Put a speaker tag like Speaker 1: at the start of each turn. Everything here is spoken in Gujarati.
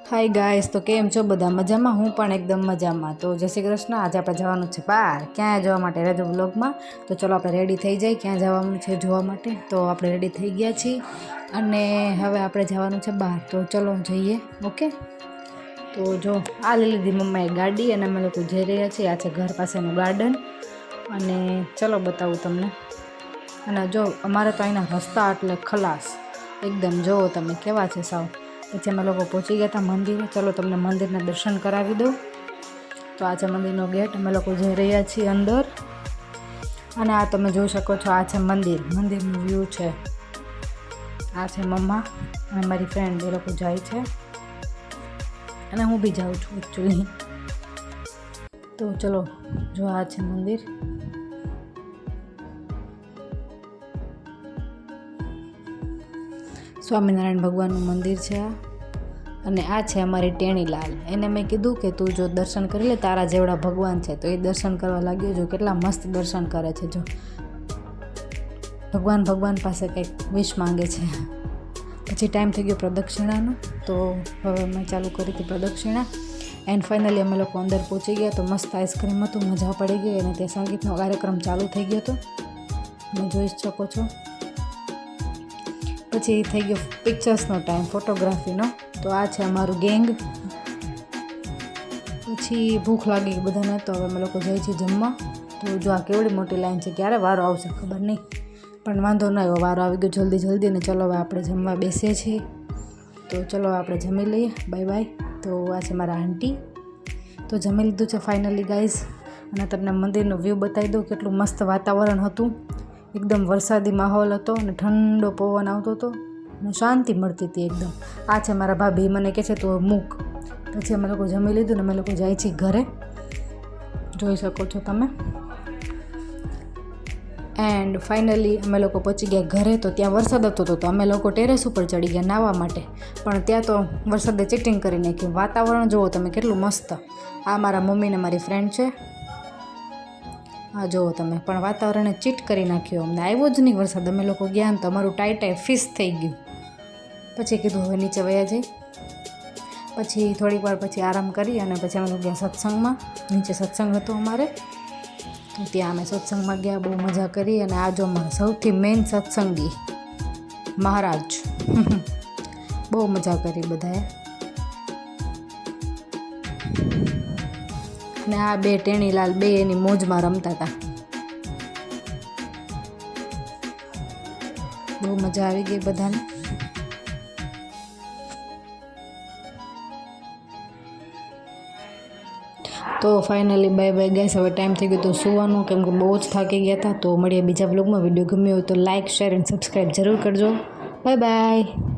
Speaker 1: હાય ગાઈસ, તો કેમ છો બધા? મજામાં? હું પણ એકદમ મજામાં. તો જય શ્રી કૃષ્ણ. આજે આપણે જવાનું છે બહાર. ક્યાં જવા માટે રહેજો વ્લોગમાં. તો ચલો આપણે રેડી થઈ જાય, ક્યાં જવાનું છે જોવા માટે. તો આપણે રેડી થઈ ગયા છીએ અને હવે આપણે જવાનું છે બહાર. તો ચલો જઈએ. ઓકે, તો જો આ લઈ લીધી મમ્માએ ગાડી અને અમે લોકો જઈ રહ્યા છીએ. આ છે ઘર પાસેનું ગાર્ડન અને ચલો બતાવું તમને. અને જો અમારે તો અહીંના રસ્તા એટલે ખલાસ એકદમ, જુઓ તમે કેવા છે સાવ. પછી અમે લોકો પહોંચી ગયા હતા મંદિરે. ચલો તમને મંદિરના દર્શન કરાવી દઉં. તો આ છે મંદિરનો ગેટ. અમે લોકો જઈ રહ્યા છીએ અંદર અને આ તમે જોઈ શકો છો, આ છે મંદિર. મંદિરનું વ્યૂ છે. આ છે મમ્મા અને મારી ફ્રેન્ડ, એ લોકો જાય છે અને હું બી જાઉં છું એકચ્યુઅલી. તો ચલો જો આ છે મંદિર. સ્વામિનારાયણ ભગવાનનું મંદિર છે આ. અને આ છે અમારી ટેણીલાલ. એને મેં કીધું કે તું જો દર્શન કરી લે, તારા જેવડા ભગવાન છે. તો એ દર્શન કરવા લાગ્યો. જો કેટલા મસ્ત દર્શન કરે છે. જો ભગવાન પાસે કંઈક વિશ માંગે છે. પછી ટાઈમ થઈ ગયો પ્રદક્ષિણાનો, તો હવે મેં ચાલુ કરી હતી પ્રદક્ષિણા. એન્ડ ફાઇનલી અમે લોકો અંદર પહોંચી ગયા. તો મસ્ત આઈસ્ક્રીમ હતું, મજા પડી ગઈ. અને તે સંગીતનો કાર્યક્રમ ચાલુ થઈ ગયો હતો, તમે જોઈ શકો છો. પછી થઈ ગયો પિક્ચર્સનો ટાઈમ, ફોટોગ્રાફીનો. તો આ છે અમારું ગેંગ. પછી ભૂખ લાગી બધાને, તો હવે અમે લોકો જઈએ છીએ જમવા. તો જો આ કેવડી મોટી લાઈન છે, ક્યારે વારો આવશે ખબર નહીં, પણ વાંધો ન આવ્યો, વારો આવી ગયો જલ્દી. અને ચલો હવે આપણે જમવા બેસીએ છીએ. તો ચલો આપણે જમી લઈએ. Bye bye. તો આ છે મારા આંટી. તો જમી લીધું છે ફાઇનલી ગાઈઝ. અને તમને મંદિરનો વ્યૂ બતાવી દઉં. કેટલું મસ્ત વાતાવરણ હતું, એકદમ વરસાદી માહોલ હતો અને ઠંડો પવન આવતો હતો અને શાંતિ મળતી હતી એકદમ. આ છે મારા ભાભી, મને કહે છે તો મૂક. પછી અમે લોકો જમી લીધું ને અમે લોકો જાય છીએ ઘરે, જોઈ શકો છો તમે. એન્ડ ફાઇનલી અમે લોકો પહોંચી ગયા ઘરે. તો ત્યાં વરસાદ હતો, તો અમે લોકો ટેરેસ ઉપર ચડી ગયા નાહવા માટે. પણ ત્યાં તો વરસાદે ચીટિંગ કરી નાખ્યું. વાતાવરણ જુઓ તમે કેટલું મસ્ત. આ મારા મમ્મી ને મારી ફ્રેન્ડ છે. હા જુઓ તમે, પણ વાતાવરણે ચીટ કરી નાખ્યો. અમને આવ્યો જ નહીં વરસાદ. અમે લોકો ગયા ને તો અમારું ટાઈ ફિશ થઈ ગયું. પછી કીધું હવે નીચે વયા જઈ. પછી થોડીક વાર પછી આરામ કરી અને પછી અમે લોકો ગયા સત્સંગમાં. નીચે સત્સંગ હતો અમારે, તો ત્યાં અમે સત્સંગમાં ગયા, બહુ મજા કરી. અને આ જો અમારા સૌથી મેઇન સત્સંગી મહારાજ, બહુ મજા કરી બધાએ. અને આ બે ટેણીલાલ, બે એની મોજમાં રમતા હતા. બહુ મજા આવી ગઈ બધાને. તો ફાઇનલી બાય બાય ગાઈસ. હવે ટાઈમ થઈ ગયો તો સુવાનું, કેમ કે બહુ જ થાકી ગયા હતા. તો મળીએ બીજા બ્લોગમાં. વિડીયો ગમ્યો હોય તો લાઇક, શેર એન્ડ સબસ્ક્રાઈબ જરૂર કરજો. Bye bye.